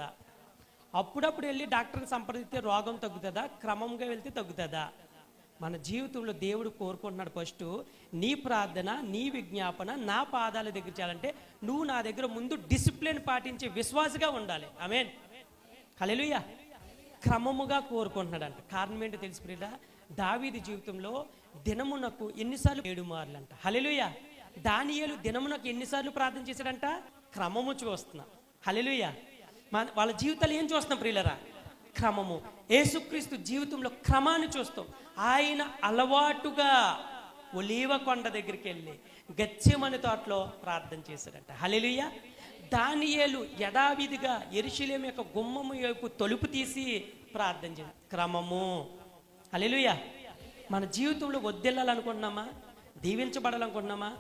వస్తుందా? అప్పుడప్పుడు వెళ్ళి డాక్టర్ని సంప్రదిస్తే రోగం తగ్గుతుందా? క్రమంగా వెళ్తే తగ్గుతుందా? మన జీవితంలో దేవుడు కోరుకుంటున్నాడు, ఫస్ట్ నీ ప్రార్థన, నీ విజ్ఞాపన నా పాదాల దగ్గర చేయాలంటే నువ్వు నా దగ్గర ముందు డిసిప్లిన్ పాటించే విశ్వాసగా ఉండాలి. ఆమేన్, హల్లెలూయా. క్రమముగా కోరుకుంటున్నాడంట. కారణం ఏంటో తెలిసి ప్రియుడా, దావీదు జీవితంలో దినమునకు ఎన్నిసార్లు? 7 మార్లు అంట. హల్లెలూయా. దానియేలు దినమునకు ఎన్నిసార్లు ప్రార్థన చేశాడంట? క్రమము చూస్తున్నాం. హల్లెలూయా. వాళ్ళ జీవితాలు ఏం చూస్తున్నాం ప్రియులరా? క్రమము. యేసుక్రీస్తు జీవితంలో క్రమాన్ని చూస్తాం. ఆయన అలవాటుగా ఒలీవ కొండ దగ్గరికి వెళ్ళి గెత్సేమనే తోటలో ప్రార్థన చేశాడంట. హల్లెలూయా. దానియేలు యథావిధిగా యెరూషలేము యొక్క గుమ్మము వైపు తలుపు తీసి ప్రార్థన చేశాడు. క్రమము. హల్లెలూయా. మన జీవితంలో వర్ధిల్లాలనుకుంటున్నామా? దీవించబడాలనుకుంటున్నామా?